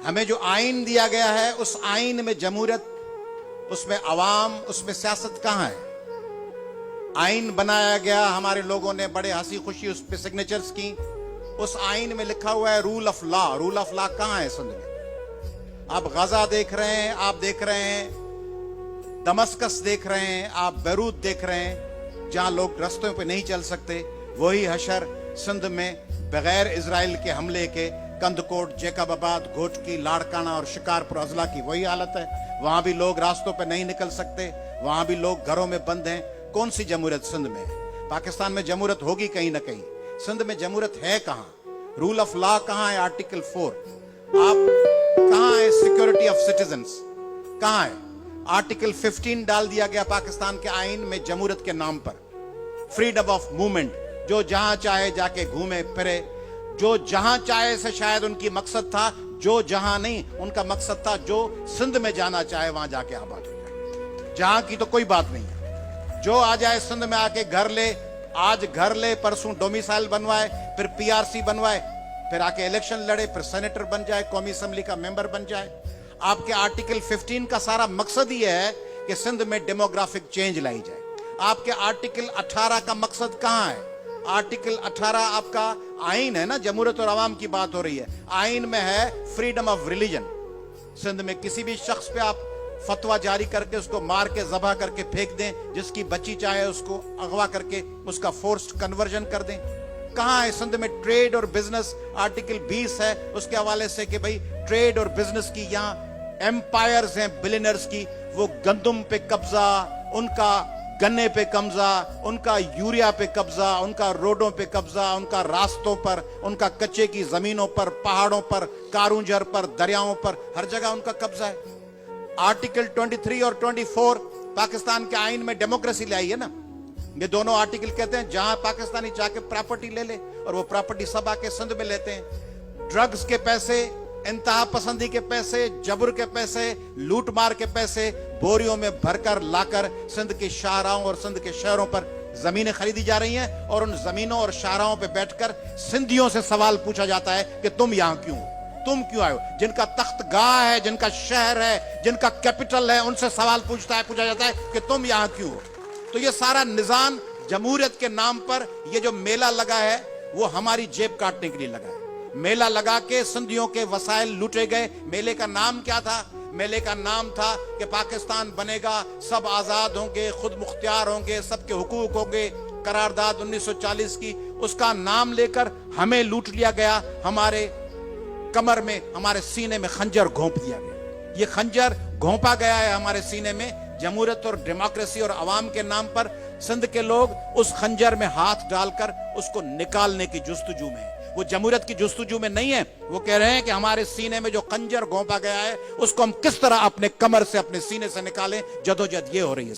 ہمیں جو آئین دیا گیا ہے اس آئین میں جمہوریت، اس میں عوام، اس میں سیاست کہاں ہے؟ آئین بنایا گیا، ہمارے لوگوں نے بڑے ہنسی خوشی اس پہ سگنیچرز کی، اس آئین میں لکھا ہوا ہے rule of law. Rule of law کہاں ہے سندھ میں؟ آپ غزہ دیکھ رہے ہیں، آپ دیکھ رہے ہیں دمسکس دیکھ رہے ہیں، آپ بیروت دیکھ رہے ہیں، جہاں لوگ رستوں پہ نہیں چل سکتے۔ وہی حشر سندھ میں بغیر اسرائیل کے حملے کے کندکوٹ، جیکب آباد، گھوٹکی، لاڑکانہ اور شکارپور اضلاع کی وہی حالت ہے۔ وہاں بھی لوگ راستوں پہ نہیں نکل سکتے، وہاں بھی لوگ گھروں میں بند ہیں۔ کون سی جمہوریت سندھ میں ہے؟ پاکستان میں جمہوریت ہوگی کہیں نہ کہیں، سندھ میں جمہوریت ہے کہاں؟ رول آف لا کہاں ہے؟ آرٹیکل 4 آپ کہاں ہے؟ سیکورٹی آف سٹیزنز کہاں ہے؟ آرٹیکل 15 ڈال دیا گیا پاکستان کے آئین میں جمہوریت کے نام پر۔ فریڈم آف موومنٹ، جو جہاں چاہے جا کے گھومے پھرے، جو جہاں چاہے سے شاید ان کی مقصد تھا، جو جہاں نہیں ان کا مقصد تھا جو سندھ میں جانا چاہے وہاں جا کے آباد ہو جائے۔ جہاں کی تو کوئی بات نہیں ہے، جو آ جائے سندھ میں آ کے گھر لے، آج گھر لے، پرسوں ڈومیسائل بنوائے، پھر پی آر سی بنوائے، پھر آ کے الیکشن لڑے، پھر سینیٹر بن جائے، قومی اسمبلی کا ممبر بن جائے۔ آپ کے آرٹیکل 15 کا سارا مقصد یہ ہے کہ سندھ میں ڈیموگرافک چینج لائی جائے۔ آپ کے آرٹیکل 18 کا مقصد کہاں ہے؟ آرٹیکل 18 آپ کا آئین ہے نا، جمہوریت اور عوام کی بات ہو رہی ہے، آئین میں ہے فریڈم آف ریلیجن۔ سندھ میں کسی بھی شخص پہ آپ فتویٰ جاری کر کے اس کو مار کے ذبح کر کے پھینک دیں، جس کی بچی چاہے اس کو اغوا کر کے اس کا فورسڈ کنورژن کر دیں۔ کہاں ہے سندھ میں ٹریڈ اور بزنس؟ آرٹیکل 20 ہے اس کے حوالے سے کہ بھئی ٹریڈ اور بزنس کی یہاں ایمپائرز ہیں بلینئرز کی، وہ گندم پہ قبضہ، ان کا گنے پہ قبضہ، ان کا یوریا پہ قبضہ، ان کا روڈوں پہ قبضہ، ان کا راستوں پر، ان کا کچے کی زمینوں پر، پہاڑوں پر، کارونجھر پر، دریاؤں پر، ہر جگہ ان کا قبضہ ہے۔ آرٹیکل 23 اور 24 پاکستان کے آئین میں ڈیموکریسی لائی ہے نا۔ یہ دونوں آرٹیکل کہتے ہیں جہاں پاکستانی چاہ کے پراپرٹی لے لے، اور وہ پراپرٹی سب آ کے سندھ میں لیتے ہیں۔ ڈرگز کے پیسے، انتہا پسندی کے پیسے، جبر کے پیسے، لوٹ مار کے پیسے بوریوں میں بھر کر لا کر سندھ کی شاہراہوں اور سندھ کے شہروں پر زمینیں خریدی جا رہی ہیں، اور ان زمینوں اور شاہراہوں پہ بیٹھ کر سندھیوں سے سوال پوچھا جاتا ہے کہ تم یہاں کیوں ہو؟ تم کیوں آئے ہو؟ جن کا تخت گاہ ہے، جن کا شہر ہے، جن کا کیپٹل ہے، ان سے سوال پوچھا جاتا ہے کہ تم یہاں کیوں ہو؟ تو یہ سارا نظام جمہوریت کے نام پر یہ جو میلہ لگا ہے وہ ہماری جیب کاٹنے کے لیے لگا ہے۔ میلہ لگا کے سندھیوں کے وسائل لوٹے گئے۔ میلے کا نام کیا تھا؟ میلے کا نام تھا کہ پاکستان بنے گا، سب آزاد ہوں گے، خود مختار ہوں گے، سب کے حقوق ہوں گے، قرارداد 1940 کی۔ اس کا نام لے کر ہمیں لوٹ لیا گیا، ہمارے کمر میں، ہمارے سینے میں خنجر گھونپ دیا گیا۔ یہ خنجر گھونپا گیا ہے ہمارے سینے میں جمہوریت اور ڈیموکریسی اور عوام کے نام پر۔ سندھ کے لوگ اس خنجر میں ہاتھ ڈال کر اس کو نکالنے کی جستجو میں ہیں۔ وہ جمہوریت کی جستجو میں نہیں ہے، وہ کہہ رہے ہیں کہ ہمارے سینے میں جو خنجر گھونپا گیا ہے اس کو ہم کس طرح اپنے کمر سے، اپنے سینے سے نکالیں۔ جدوجہد یہ ہو رہی ہے۔